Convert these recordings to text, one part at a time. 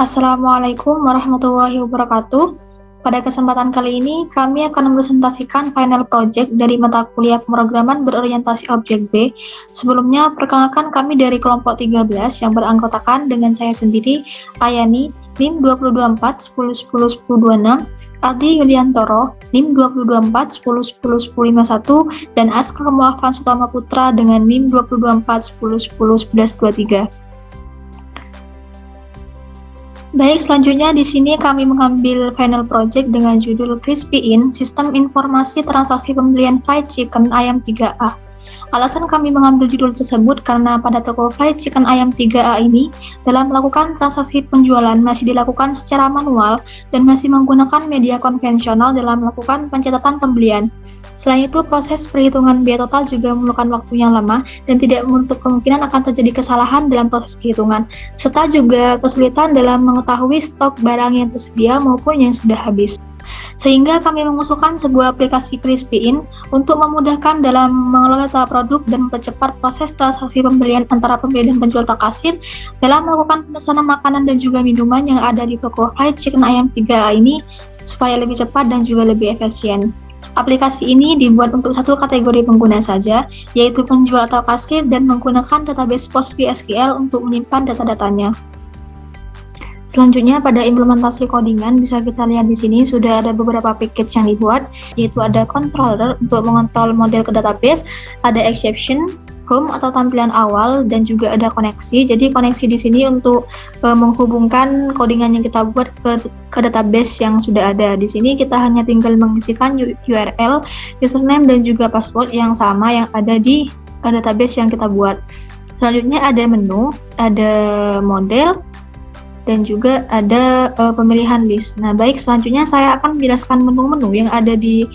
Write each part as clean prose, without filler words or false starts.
Assalamualaikum warahmatullahi wabarakatuh. Pada kesempatan kali ini, kami akan mempresentasikan final project dari mata kuliah pemrograman berorientasi objek B. Sebelumnya, perkenalkan kami dari kelompok 13 yang beranggotakan dengan saya sendiri, Ayani, NIM 224 10 10 10 26, Ardi Yuliantoro, NIM 224 10 10 10 51, dan Askar Muafan Sutama Putra dengan NIM 224 10 10 11 23. Baik, selanjutnya di sini kami mengambil final project dengan judul Crispy-In, Sistem Informasi Transaksi Pembelian Fried Chicken Ayam 3A. Alasan kami mengambil judul tersebut karena pada toko fried chicken ayam 3A ini, dalam melakukan transaksi penjualan masih dilakukan secara manual dan masih menggunakan media konvensional dalam melakukan pencatatan pembelian. Selain itu, proses perhitungan biaya total juga memerlukan waktu yang lama dan tidak menutup kemungkinan akan terjadi kesalahan dalam proses perhitungan, serta juga kesulitan dalam mengetahui stok barang yang tersedia maupun yang sudah habis. Sehingga kami mengusulkan sebuah aplikasi Crispy-In untuk memudahkan dalam mengelola data produk dan mempercepat proses transaksi pembelian antara pembeli dan penjual atau kasir dalam melakukan pemesanan makanan dan juga minuman yang ada di toko fried chicken ayam 3A ini supaya lebih cepat dan juga lebih efisien. Aplikasi ini dibuat untuk satu kategori pengguna saja, yaitu penjual atau kasir, dan menggunakan database PostgreSQL untuk menyimpan data-datanya. Selanjutnya, pada implementasi codingan bisa kita lihat di sini sudah ada beberapa package yang dibuat, yaitu ada controller untuk mengontrol model ke database, ada exception, home atau tampilan awal, dan juga ada koneksi. Jadi koneksi di sini untuk menghubungkan codingan yang kita buat ke database yang sudah ada. Di sini kita hanya tinggal mengisikan URL, username, dan juga password yang sama yang ada di database yang kita buat. Selanjutnya ada menu, ada model, dan juga ada pemilihan list. Nah, baik, selanjutnya saya akan menjelaskan menu-menu yang ada di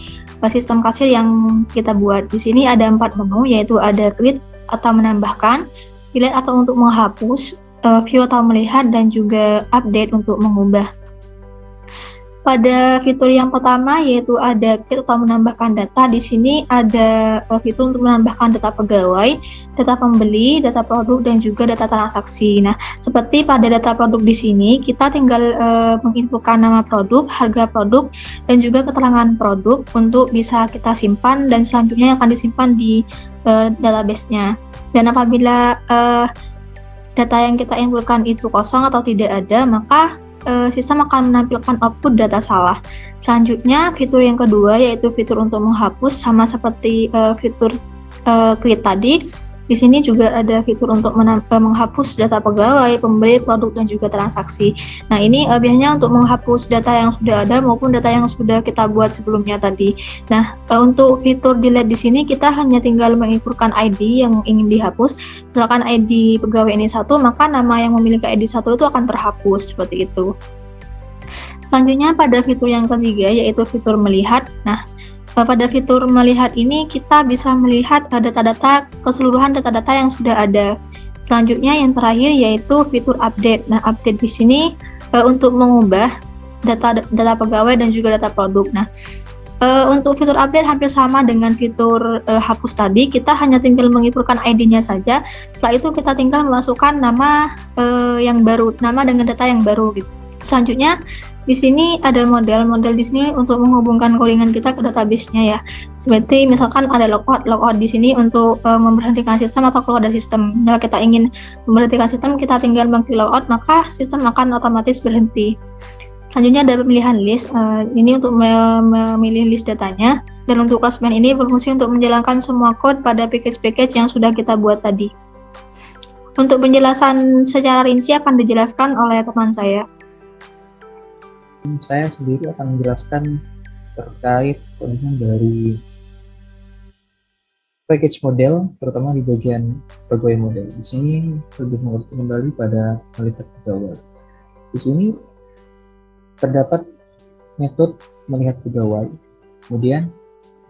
sistem kasir yang kita buat. Di sini ada 4 menu, yaitu ada create atau menambahkan, delete atau untuk menghapus, view atau melihat, dan juga update untuk mengubah. Pada fitur yang pertama yaitu ada create atau menambahkan data. Di sini ada fitur untuk menambahkan data pegawai, data pembeli, data produk, dan juga data transaksi. Nah, seperti pada data produk di sini, kita tinggal menginputkan nama produk, harga produk, dan juga keterangan produk untuk bisa kita simpan dan selanjutnya akan disimpan di database-nya. Dan apabila data yang kita inputkan itu kosong atau tidak ada, maka sistem akan menampilkan output data salah. Selanjutnya, fitur yang kedua yaitu fitur untuk menghapus, sama seperti fitur create tadi. Di sini juga ada fitur untuk menghapus data pegawai, pembeli, produk, dan juga transaksi. Nah, ini biasanya untuk menghapus data yang sudah ada maupun data yang sudah kita buat sebelumnya tadi. Nah, untuk fitur delete di sini kita hanya tinggal menginputkan ID yang ingin dihapus. Misalkan ID pegawai ini 1, maka nama yang memiliki ID 1 itu akan terhapus, seperti itu. Selanjutnya pada fitur yang ketiga yaitu fitur melihat. Nah, pada fitur melihat ini kita bisa melihat data-data, keseluruhan data-data yang sudah ada. Selanjutnya yang terakhir yaitu fitur update. Nah, update di sini untuk mengubah data pegawai dan juga data produk. Nah, untuk fitur update hampir sama dengan fitur hapus tadi, kita hanya tinggal menginputkan ID-nya saja. Setelah itu kita tinggal memasukkan nama yang baru, nama dengan data yang baru gitu. Selanjutnya di sini ada model di sini untuk menghubungkan codingan kita ke database-nya ya. Seperti misalkan ada logout di sini untuk memberhentikan sistem atau keluar dari sistem. Jika kita ingin memberhentikan sistem, kita tinggal mengklik logout, maka sistem akan otomatis berhenti. Selanjutnya ada pemilihan list, ini untuk memilih list datanya, dan untuk classman ini berfungsi untuk menjalankan semua code pada package-package yang sudah kita buat tadi. Untuk penjelasan secara rinci akan dijelaskan oleh teman saya. Saya sendiri akan menjelaskan terkait codingan dari package model, terutama di bagian pegawai model. Di sini lebih mengerti kembali pada melihat pegawai. Di sini terdapat metode melihat pegawai. Kemudian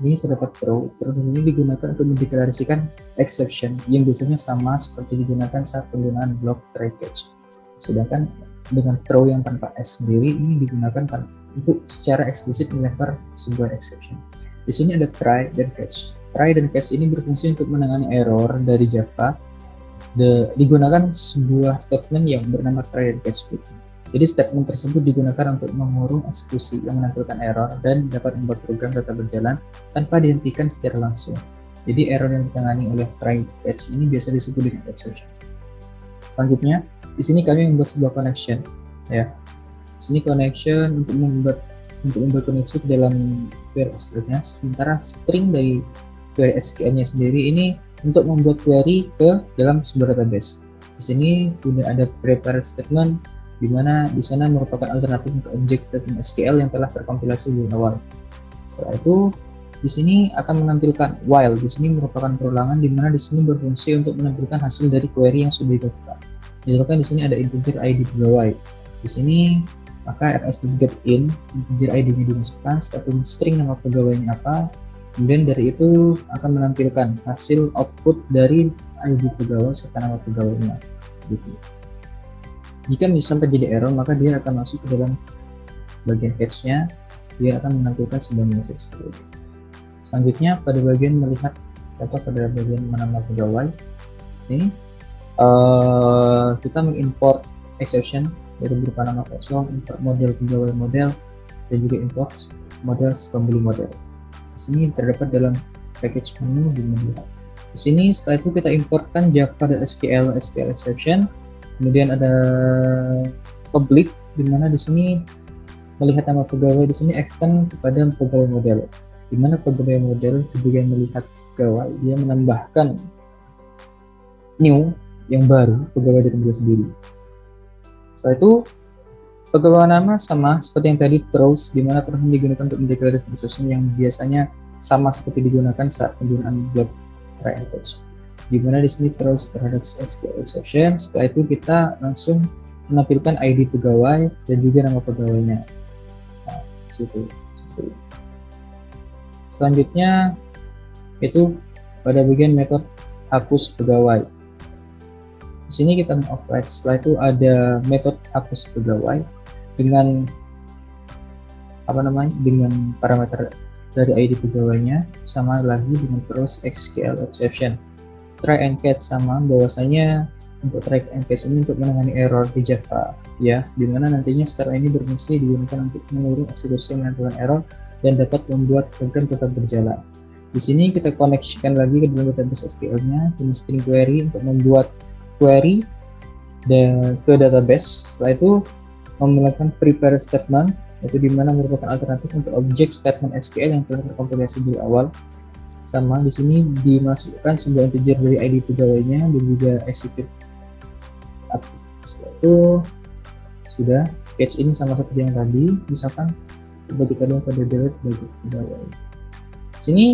ini terdapat throw. Throw ini digunakan untuk mendeklarasikan exception yang biasanya sama seperti digunakan saat penggunaan block try catch. Sedangkan dengan throw yang tanpa S sendiri ini digunakan untuk secara eksplisit melempar sebuah exception. Di sini ada try dan catch. Try dan catch ini berfungsi untuk menangani error dari Java. Digunakan sebuah statement yang bernama try dan catch. Jadi statement tersebut digunakan untuk mengurung eksekusi yang menampilkan error dan dapat membuat program tetap berjalan tanpa dihentikan secara langsung. Jadi error yang ditangani oleh try catch ini biasa disebut dengan exception. Selanjutnya, di sini kami membuat sebuah connection, ya. Di sini connection untuk membuat koneksi ke dalam query SQL-nya, sementara string dari query SQL-nya sendiri ini untuk membuat query ke dalam sebuah database. Di sini sudah ada prepare statement, di mana di sana merupakan alternatif untuk objek statement SQL yang telah terkompilasi di awal. Setelah itu, di sini akan menampilkan while. Di sini merupakan perulangan, di mana di sini berfungsi untuk menampilkan hasil dari query yang sudah dilakukan. Misalkan di sini ada integer ID pegawai. Di sini maka rs.getIn, integer ID-nya dimasukkan, statement string nama pegawainya apa, kemudian dari itu akan menampilkan hasil output dari ID pegawai serta nama pegawainya. Gitu. Jika misal terjadi error, maka dia akan masuk ke dalam bagian catch-nya, dia akan menampilkan sebuah message seperti itu. Selanjutnya pada bagian melihat atau pada bagian menambah pegawai, ini kita mengimport exception dari berupa nama kosong, import model pegawai model, dan juga import model pembeli model. Di sini terdapat dalam package menu di melihat. Di sini setelah itu kita importkan Java dan SQL exception, kemudian ada public, di mana di sini melihat nama pegawai di sini extend kepada pegawai model, di mana pegawai model ketika melihat pegawai dia menambahkan new yang baru pegawai dari dia sendiri. Setelah itu pegawai nama sama seperti yang tadi throws, di mana terus digunakan untuk mendeklarasikan exception yang biasanya sama seperti digunakan saat penggunaan block try and catch. Di mana di sini throws terhadap SQL exception. Setelah itu kita langsung menampilkan ID pegawai dan juga nama pegawainya. Nah, situ. Selanjutnya itu pada bagian metode hapus pegawai. Di sini kita override. Setelah itu ada metode hapus pegawai dengan dengan parameter dari ID pegawainya, sama lagi dengan terus SQL exception. Try and catch sama, bahwasanya untuk try and catch ini untuk menangani error di Java, ya, dimana nantinya setelah ini berfungsi digunakan untuk mengurung eksekusi yang menampilkan error dan dapat membuat program tetap berjalan. Di sini kita koneksikan lagi ke dalam database SQL-nya dengan string query untuk membuat query ke database. Setelah itu melakukan prepare statement, yaitu dimana merupakan alternatif untuk objek statement SQL yang telah terkompilasi di awal. Sama di sini dimasukkan sebuah integer dari ID pegawainya dan juga execute. Setelah itu sudah catch ini sama seperti yang tadi, misalkan bagi kalian pada delete bagi pegawai. Di sini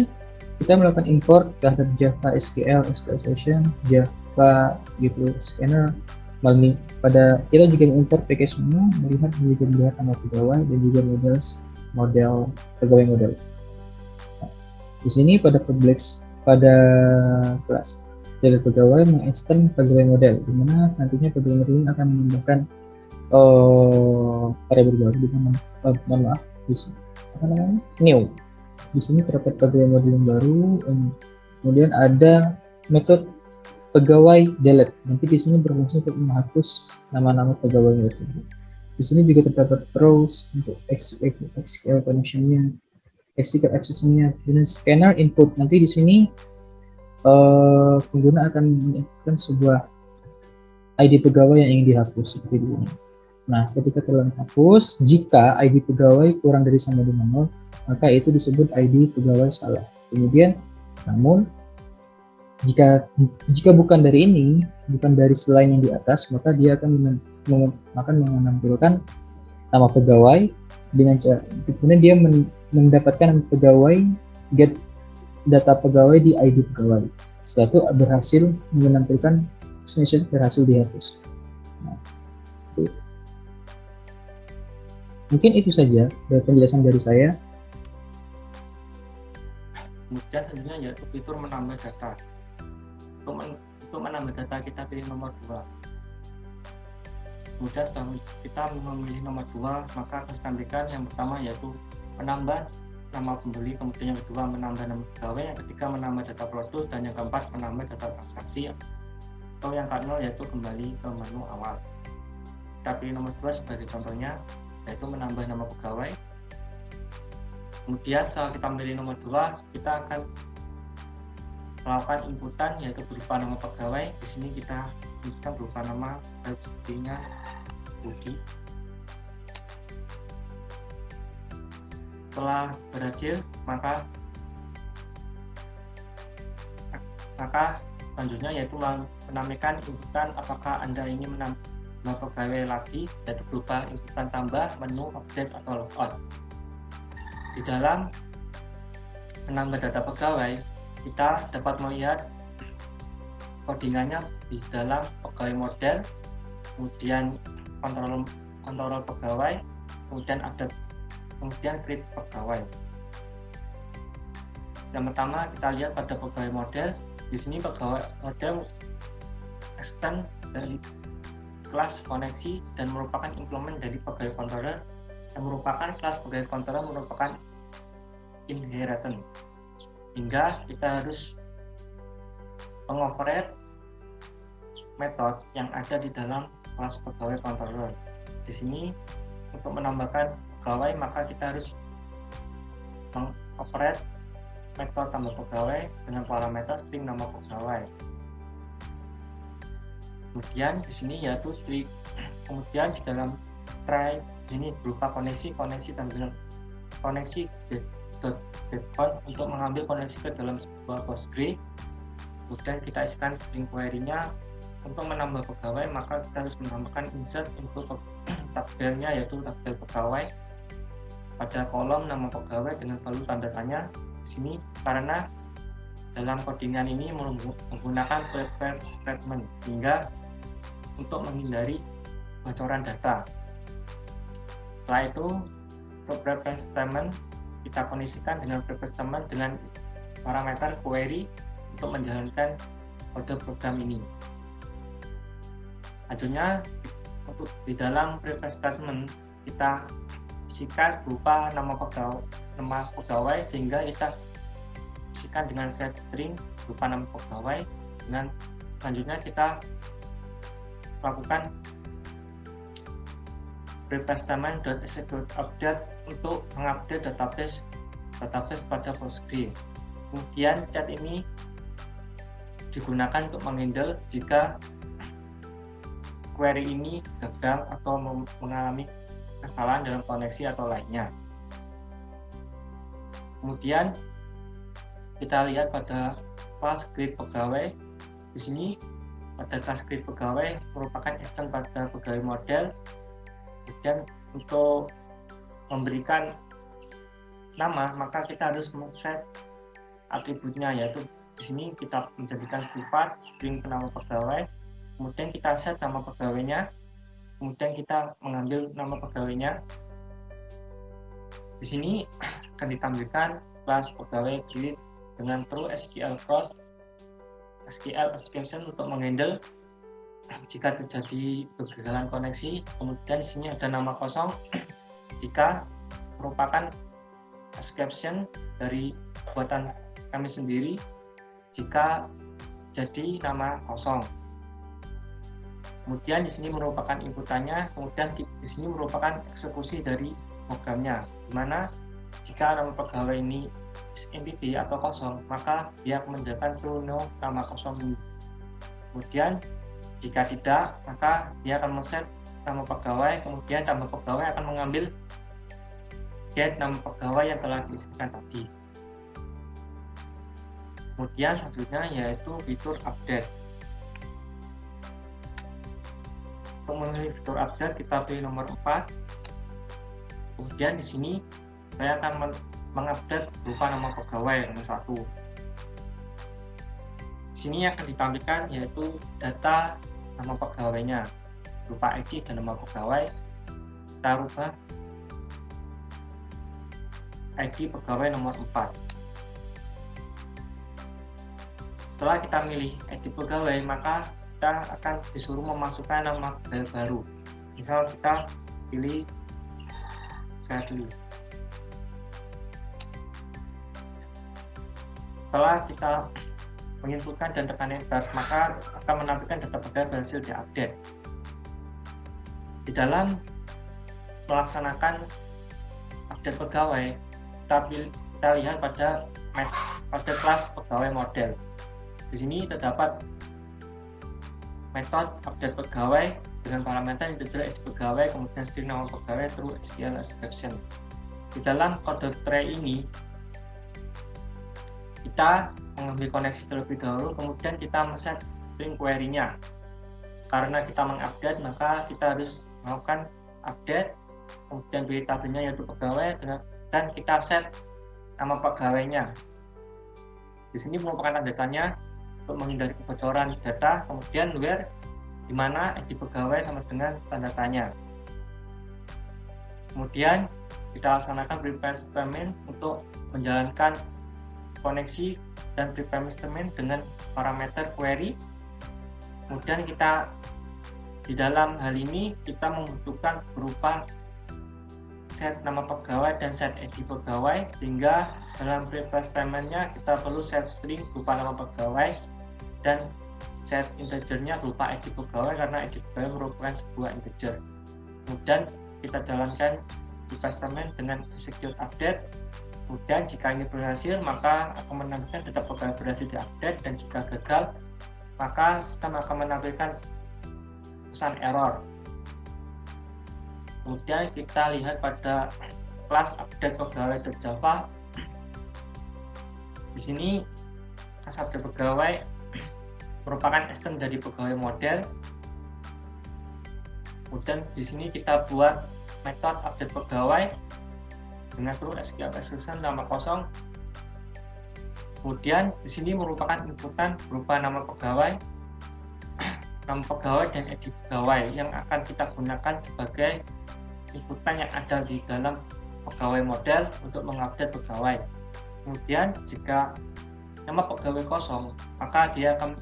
kita melakukan import terhadap Java SQL exception, Java gitu scanner, melalui pada kita juga mengimport package menu, melihat nama pegawai dan juga model pegawai model. Nah, di sini pada kelas dari pegawai mengextend pegawai model, di mana nantinya pegawai model akan menambahkan variabel baru dengan new. Di sini terdapat pegawai model yang baru, kemudian ada metode pegawai delete. Nanti di sini berfungsi untuk menghapus nama-nama pegawai tersebut. Di sini juga terdapat throws untuk SQL connection-nya, SQL exception-nya, dan scanner input. Nanti di sini pengguna akan menginputkan sebuah ID pegawai yang ingin dihapus seperti ini. Nah, ketika telah dihapus, jika ID pegawai kurang dari sama dengan 0, maka itu disebut ID pegawai salah. Kemudian, namun jika bukan dari ini, bukan dari selain yang di atas, maka dia akan menampilkan nama pegawai dengan cara kemudian dia mendapatkan pegawai, get data pegawai di ID pegawai. Setelah itu berhasil menampilkan message berhasil dihapus. Nah, mungkin itu saja dari penjelasan dari saya. Kemudian selanjutnya yaitu fitur menambah data. Untuk menambah data kita pilih nomor 2. Kemudian setelah kita memilih nomor 2, maka akan ditampilkan yang pertama yaitu menambah nama pembeli, kemudian yang kedua menambah nama pegawai, yang ketiga menambah data produk, dan yang keempat menambah data transaksi, atau yang keenam yaitu kembali ke menu awal. kita pilih nomor 2 sebagai contohnya, yaitu menambah nama pegawai. Kemudian setelah kita pilih nomor 2, kita akan melakukan inputan yaitu berupa nama pegawai. Di sini kita inputkan berupa nama, registrinya Budi. Setelah berhasil, maka selanjutnya yaitu menampilkan inputan apakah Anda ingin menambah pegawai lagi, yaitu berupa inputan tambah, menu, update, atau logout. Di dalam menambah data pegawai, kita dapat melihat codingannya di dalam pegawai model, kemudian kontrol pegawai, kemudian update, kemudian create pegawai. Yang pertama kita lihat pada pegawai model. Di sini pegawai model extend dari kelas koneksi dan merupakan implement dari pegawai controller, yang merupakan kelas pegawai controller merupakan inheritance, hingga kita harus mengoperate metode yang ada di dalam kelas pegawai controller. Di sini untuk menambahkan pegawai maka kita harus mengoperate metode tambah pegawai dengan parameter string nama pegawai. Kemudian di sini yaitu trik. Kemudian di dalam try ini berupa koneksi dan dengan koneksi backbone untuk mengambil koneksi ke dalam sebuah Postgre. Kemudian kita isikan string query-nya. Untuk menambah pegawai maka kita harus menambahkan insert untuk tabelnya yaitu tabel pegawai pada kolom nama pegawai dengan value tanda tanya. Di sini karena dalam codingan ini menggunakan prepare statement sehingga untuk menghindari bocoran data. Setelah itu untuk prepare statement kita kondisikan dengan prepare statement dengan parameter query untuk menjalankan kode program ini. Selanjutnya untuk di dalam prepare statement kita isikan berupa nama pegawai sehingga kita isikan dengan set string berupa nama pegawai. Dengan selanjutnya kita lakukan prepare statement.execute update untuk mengupdate database pada Postgre. Kemudian chat ini digunakan untuk menghandle jika query ini gagal atau mengalami kesalahan dalam koneksi atau lainnya. Kemudian kita lihat pada kelas create pegawai. Di sini pada kelas create pegawai merupakan extend pada pegawai model. Kemudian untuk memberikan nama maka kita harus men-set atributnya, yaitu di sini kita menjadikan sifat string penama pegawai. Kemudian kita set nama pegawainya, kemudian kita mengambil nama pegawainya. Di sini akan ditampilkan kelas pegawai create dengan true SQL code, SQL application untuk menghandle jika terjadi kegagalan koneksi. Kemudian di sini ada nama kosong jika merupakan exception dari buatan kami sendiri jika jadi nama kosong. Kemudian di sini merupakan inputannya, kemudian di sini merupakan eksekusi dari programnya, di mana jika nama pegawai ini empty atau kosong, maka dia akan menjalankan true no nama kosong ini. Kemudian jika tidak, maka dia akan men-set nama pegawai, kemudian nama pegawai akan mengambil get nama pegawai yang telah diisikan tadi. Kemudian selanjutnya yaitu fitur update. Untuk memilih fitur update kita pilih nomor 4. Kemudian di sini saya akan mengupdate berupa nama pegawai nomor 1. Di sini akan ditampilkan yaitu data nama pegawainya berupa ID dan nama pegawai. Kita rubah ID pegawai nomor 4. Setelah kita milih ID pegawai, maka kita akan disuruh memasukkan nama pegawai baru. Misal kita pilih saya dulu. Setelah kita menginputkan dan tekan enter, maka akan menampilkan data pegawai berhasil diupdate. Di dalam melaksanakan update pegawai, kita lihat pada kelas pegawai model. Di sini terdapat metode update pegawai dengan parameter integer id pegawai, kemudian string nama pegawai, true SQL exception. Di dalam kode try ini kita mengambil koneksi terlebih dahulu, kemudian kita men-set string query-nya. Karena kita mengupdate, maka kita harus melakukan update, kemudian pilih tabelnya yaitu pegawai, dan kita set nama pegawainya. Di sini merupakan tanda tanya untuk menghindari kebocoran data, kemudian where di mana id pegawai sama dengan tanda tanya. Kemudian kita laksanakan prepare statement untuk menjalankan koneksi dan prepare statement dengan parameter query. Kemudian kita di dalam hal ini kita membutuhkan berupa set nama pegawai dan set id pegawai, sehingga dalam prepare statement-nya kita perlu set string berupa nama pegawai dan set integernya berupa id pegawai, karena id pegawai merupakan sebuah integer. Kemudian kita jalankan prepare statement dengan execute update. Kemudian jika ini berhasil, maka akan menampilkan data pegawai berhasil diupdate, dan jika gagal, maka sistem akan menampilkan pesan error. Kemudian kita lihat pada kelas update pegawai.java. Di sini kelas update pegawai merupakan extension dari pegawai model. Kemudian di sini kita buat metode update pegawai dengan true SQL exception nama kosong. Kemudian di sini merupakan inputan berupa nama pegawai dan id pegawai yang akan kita gunakan sebagai inputan yang ada di dalam pegawai model untuk mengupdate pegawai. Kemudian jika nama pegawai kosong, maka dia akan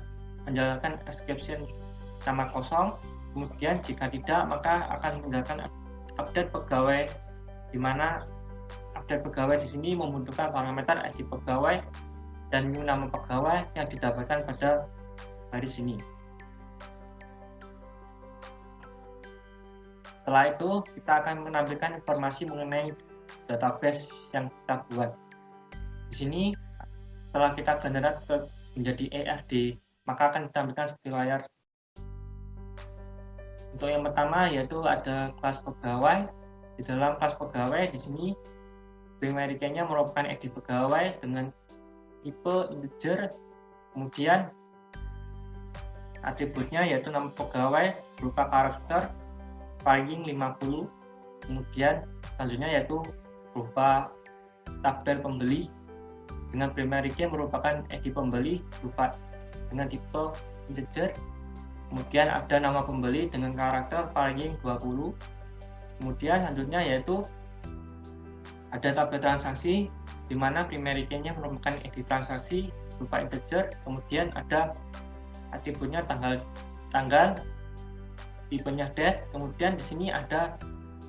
menjalankan exception nama kosong. Kemudian jika tidak, maka akan menjalankan update pegawai, di mana update pegawai di sini membutuhkan parameter id pegawai dan new nama pegawai yang didapatkan pada baris ini. Setelah itu kita akan menampilkan informasi mengenai database yang kita buat. Di sini setelah kita generate menjadi ARD, maka akan ditampilkan seperti layar. Untuk yang pertama yaitu ada kelas pegawai. Di dalam kelas pegawai di sini primary key-nya merupakan id pegawai dengan tipe integer. Kemudian atributnya yaitu nama pegawai berupa karakter paling 50. Kemudian selanjutnya yaitu berupa tabel pembeli dengan primary key merupakan id pembeli berupa dengan tipe integer. Kemudian ada nama pembeli dengan karakter paling 20. Kemudian selanjutnya yaitu ada tabel transaksi di mana primary key-nya merupakan id transaksi berupa integer. Kemudian ada atributnya tanggal tipenya date. Kemudian di sini ada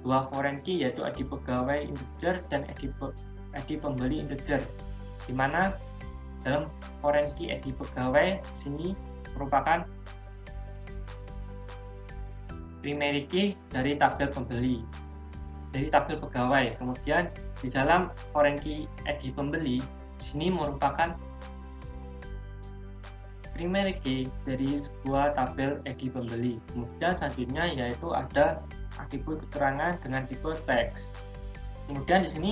dua foreign key yaitu id pegawai integer dan id pembeli integer, di mana dalam foreign key id pegawai di sini merupakan primary key dari tabel pembeli, dari tabel pegawai. Kemudian di dalam foreign key id pembeli di sini merupakan primary key dari sebuah tabel id pembeli. Kemudian selanjutnya yaitu ada atribut keterangan dengan tipe teks. Kemudian di sini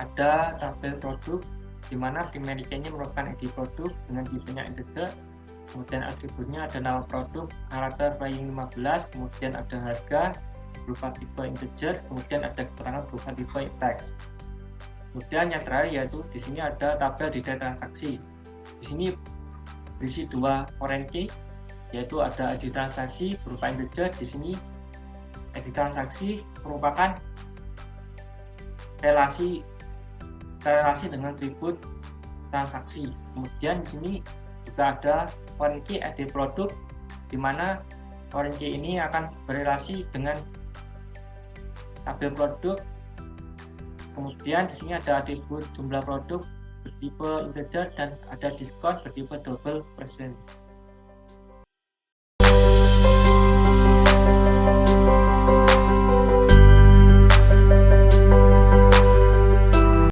ada tabel produk di mana primary key-nya merupakan id produk dengan tipenya integer. Kemudian atributnya ada nama produk, karakter flying 15, kemudian ada harga berupa tipe integer, kemudian ada keterangan berupa tipe teks. Kemudian yang terakhir yaitu di sini ada tabel detail transaksi. Di sini berisi dua foreign key yaitu ada id transaksi berupa integer. Di sini id transaksi merupakan relasi dengan atribut transaksi. Kemudian di sini juga ada foreign key id produk, di mana foreign key ini akan berrelasi dengan tabel produk. Kemudian di sini ada atribut jumlah produk bertipe integer dan ada diskon bertipe double %.